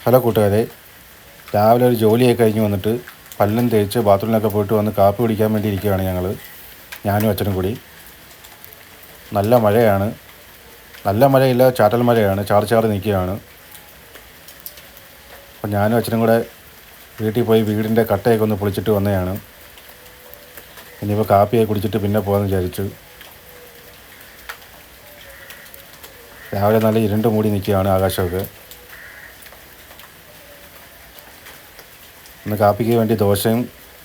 Hello കൂട്ടുകാരെ, രാവിലെ ഒരു ജോലിയൊക്കെ കഴിഞ്ഞ് വന്നിട്ട് പല്ലും തേച്ച് ബാത്റൂമിലൊക്കെ പോയിട്ട് വന്ന് കാപ്പി കുടിക്കാൻ വേണ്ടി ഇരിക്കുകയാണ് ഞാനും അച്ഛനും കൂടി. നല്ല മഴയാണ്, നല്ല മഴയില്ല, ചാറ്റൽ മഴയാണ്, ചാറി നിൽക്കുകയാണ്. അപ്പോൾ ഞാനും അച്ഛനും കൂടെ വീട്ടിൽ പോയി വീടിൻ്റെ കട്ടയൊക്കെ ഒന്ന് പൊളിച്ചിട്ട് വന്നതാണ്. ഇനിയിപ്പോൾ കാപ്പിയൊക്കെ കുടിച്ചിട്ട് പിന്നെ പോകാമെന്ന് വിചാരിച്ചു. രാവിലെ നല്ല ഇരുണ്ട് മൂടി നിൽക്കുകയാണ് ആകാശമൊക്കെ. ഇന്ന് കാപ്പിക്ക് വേണ്ടി ദോശയും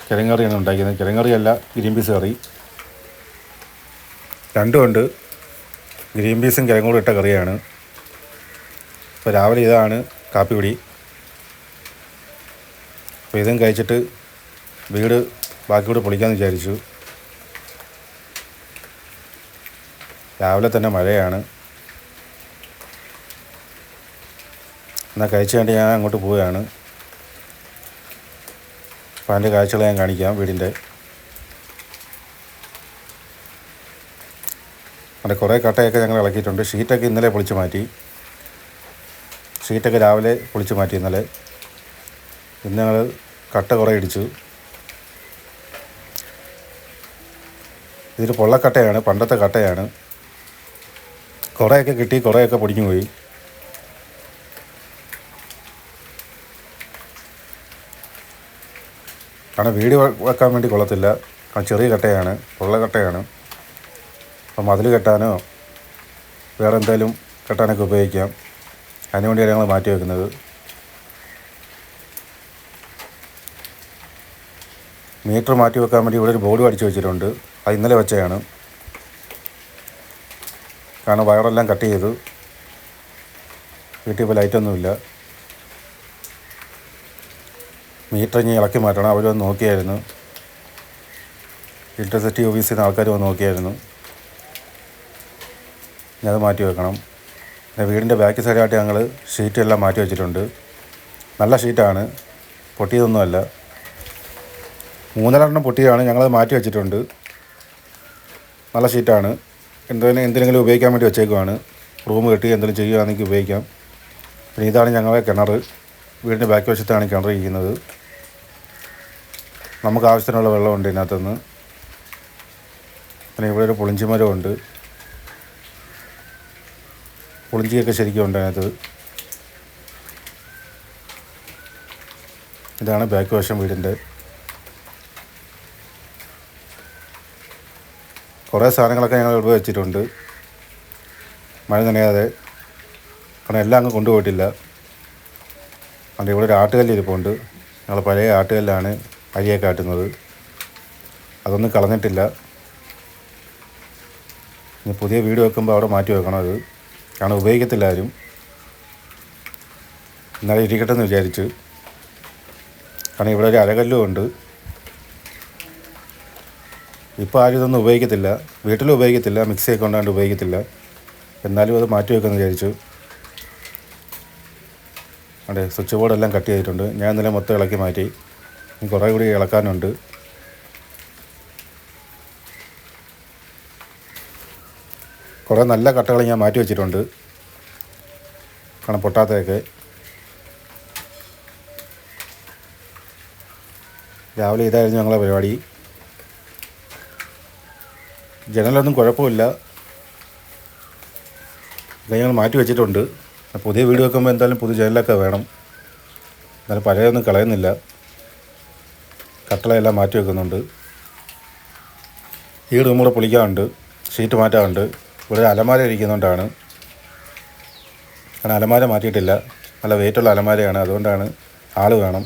കിഴങ്ങറിയാണ് ഉണ്ടാക്കിയത്. കിഴങ്ങറിയല്ല, ഗ്രീൻ പീസ് കറി. രണ്ടുമുണ്ട്, ഗ്രീൻ പീസും കിഴങ്ങൂടും ഇട്ട കറിയാണ്. ഇപ്പോൾ രാവിലെ ഇതാണ് കാപ്പി കുടി. അപ്പോൾ ഇതും കഴിച്ചിട്ട് വീട് ബാക്കിയോട് പൊളിക്കാമെന്ന് വിചാരിച്ചു. രാവിലെ തന്നെ മഴയാണ്. എന്നാൽ കഴിച്ചു വേണ്ടി ഞാൻ അങ്ങോട്ട് പോവുകയാണ്. അപ്പോൾ അതിൻ്റെ കാഴ്ചകൾ ഞാൻ കാണിക്കാം. വീടിൻ്റെ അവിടെ കുറേ കട്ടയൊക്കെ ഞങ്ങൾ ഇളക്കിയിട്ടുണ്ട്. ഷീറ്റൊക്കെ ഇന്നലെ പൊളിച്ച് മാറ്റി. ഷീറ്റൊക്കെ രാവിലെ പൊളിച്ച് മാറ്റി ഇന്നലെ. ഇന്ന് ഞങ്ങൾ കട്ട കുറേ ഇടിച്ചു. ഇതിൽ പൊള്ളക്കട്ടയാണ്, പണ്ടത്തെ കട്ടയാണ്. കുറേയൊക്കെ കിട്ടി, കുറേയൊക്കെ പൊടിഞ്ഞു പോയി. കാരണം വീട് വെക്കാൻ വേണ്ടി കൊള്ളത്തില്ല. ചെറിയ കട്ടയാണ്, പൊള്ളക്കട്ടയാണ്. അപ്പം മതിൽ കെട്ടാനോ വേറെ എന്തെങ്കിലും കെട്ടാനൊക്കെ ഉപയോഗിക്കാം. അതിനുവേണ്ടിയാണ് ഞങ്ങൾ മാറ്റി വെക്കുന്നത്. മീറ്റർ മാറ്റി വെക്കാൻ വേണ്ടി ഇവിടെ ഒരു ബോർഡ് അടിച്ചു വെച്ചിട്ടുണ്ട്. അത് ഇന്നലെ വെച്ചതാണ്. കാരണം വയറെല്ലാം കട്ട് ചെയ്തു. വീട്ടിൽ ഇപ്പോൾ ലൈറ്റൊന്നുമില്ല. മീറ്റർ ഇനി ഇളക്കി മാറ്റണം. അവർ വന്ന് നോക്കിയായിരുന്നു. ഇലക്ട്രിസിറ്റി ഓഫീസിൽ നിന്ന് ആൾക്കാർ വന്ന് നോക്കിയായിരുന്നു. ഇനി അത് മാറ്റി വെക്കണം. പിന്നെ വീടിൻ്റെ ബാക്ക് സൈഡായിട്ട് ഞങ്ങൾ ഷീറ്റെല്ലാം മാറ്റി വെച്ചിട്ടുണ്ട്. നല്ല ഷീറ്റാണ്, പൊട്ടിയതൊന്നുമല്ല. 3-4 പൊട്ടിയാണ്. ഞങ്ങളത് മാറ്റി വെച്ചിട്ടുണ്ട്. നല്ല ഷീറ്റാണ്. എന്തിനെങ്കിലും ഉപയോഗിക്കാൻ വേണ്ടി വെച്ചേക്കുവാണ്. റൂം കെട്ടി എന്തെങ്കിലും ചെയ്യുകയാണെങ്കിൽ ഉപയോഗിക്കാം. പിന്നെ ഇതാണ് ഞങ്ങളുടെ കിണർ. വീടിൻ്റെ ബാക്ക് വശത്താണ് കിണർ ഇരിക്കുന്നത്. നമുക്ക് ആവശ്യത്തിനുള്ള വെള്ളമുണ്ട് ഇതിനകത്തുനിന്ന്. പിന്നെ ഇവിടെ ഒരു പുളിഞ്ചി മരമുണ്ട്. പുളിഞ്ചിയൊക്കെ ശരിക്കും ഉണ്ട് അതിനകത്ത്. ഇതാണ് ബാക്ക് വശം വീടിൻ്റെ. കുറേ സാധനങ്ങളൊക്കെ ഞങ്ങൾ ഇവിടെ വെച്ചിട്ടുണ്ട്, മഴ നനയാതെ. കാരണം എല്ലാം അങ്ങ് കൊണ്ടുപോയിട്ടില്ല. അതുകൊണ്ട് ഇവിടെ ഒരു ആട്ടുകല്ല് ഇരിപ്പുണ്ട്. ഞങ്ങൾ പഴയ ആട്ടുകല്ലാണ് അരിയൊക്കെ ആട്ടുന്നത്. അതൊന്നും കളഞ്ഞിട്ടില്ല. ഇനി പുതിയ വീട് വെക്കുമ്പോൾ അവിടെ മാറ്റി വെക്കണം അത്. കാരണം ഉപയോഗിക്കത്തില്ല ആരും. എന്നാലും ഇരിക്കട്ടെ എന്ന് വിചാരിച്ചു. കാരണം ഇവിടെ ഒരു അരകല്ലും ഉണ്ട്. ഇപ്പോൾ ആരും ഇതൊന്നും ഉപയോഗിക്കത്തില്ല. വീട്ടിലും ഉപയോഗിക്കത്തില്ല, മിക്സിയൊക്കെ കൊണ്ടാണ്ട് ഉപയോഗിക്കത്തില്ല. എന്നാലും അത് മാറ്റി വെക്കുമെന്ന് വിചാരിച്ചു. അതെ, സ്വിച്ച് ബോർഡെല്ലാം കട്ട് ചെയ്തിട്ടുണ്ട്. ഞാൻ ഇന്നലെ മൊത്തം ഇളക്കി മാറ്റി. ഇനി കുറേ കൂടി ഇളക്കാനുണ്ട്. കുറേ നല്ല കട്ടകൾ ഞാൻ മാറ്റി വെച്ചിട്ടുണ്ട്, കാരണം പൊട്ടാത്തതൊക്കെ. രാവിലെ ഇതായിരുന്നു ഞങ്ങളെ പരിപാടി. ജനലൊന്നും കുഴപ്പമില്ല. ഇത് ഞങ്ങൾ മാറ്റി വെച്ചിട്ടുണ്ട്. പുതിയ വീട് വെക്കുമ്പോൾ എന്തായാലും പുതിയ ജനലൊക്കെ വേണം. എന്നാലും പഴയൊന്നും കളയുന്നില്ല. കട്ടളയെല്ലാം മാറ്റി വെക്കുന്നുണ്ട്. ഈ റൂം കൂടെ പൊളിക്കാറുണ്ട്, ഷീറ്റ് മാറ്റാറുണ്ട്. ഇവിടെ അലമാര ഇരിക്കുന്നതുകൊണ്ടാണ്. കാരണം അലമാര മാറ്റിയിട്ടില്ല. നല്ല വെയിറ്റുള്ള അലമാരയാണ്, അതുകൊണ്ടാണ്. ആൾ വേണം.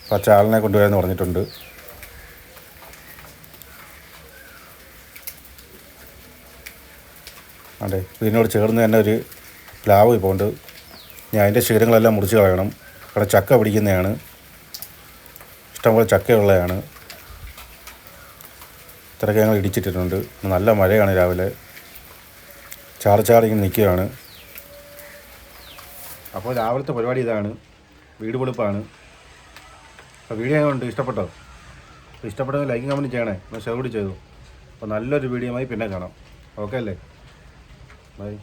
പച്ച ആളിനെ കൊണ്ടുവരാമെന്ന് പറഞ്ഞിട്ടുണ്ട്. അതെ, ഇതിനോട് ചേർന്ന് തന്നെ ഒരു പ്ലാവ് ഇപ്പോൾ ഉണ്ട്. ഞാൻ അതിൻ്റെ ശീലങ്ങളെല്ലാം മുറിച്ച് കളയണം. അവിടെ ചക്ക പിടിക്കുന്നതാണ്, ഇഷ്ടംപോലെ ചക്കയുള്ളതാണ്. ഇത്രയൊക്കെ ഞങ്ങൾ ഇടിച്ചിട്ടിട്ടുണ്ട്. നല്ല മഴയാണ് രാവിലെ, ചാറിങ്ങനെ നിൽക്കുകയാണ്. അപ്പോൾ രാവിലത്തെ പരിപാടി ഇതാണ്, വീട് വെളുപ്പാണ്. അപ്പോൾ വീഡിയോ കൊണ്ട് ഇഷ്ടപ്പെട്ടോ? ഇഷ്ടപ്പെട്ടെങ്കിൽ ലൈക്കും കമൻറ്റ് ചെയ്യണേ, ഷെയർ കൂടി ചെയ്തു. അപ്പോൾ നല്ലൊരു വീഡിയോയുമായി പിന്നെ കാണാം. ഓക്കെ അല്ലേ? ബൈ.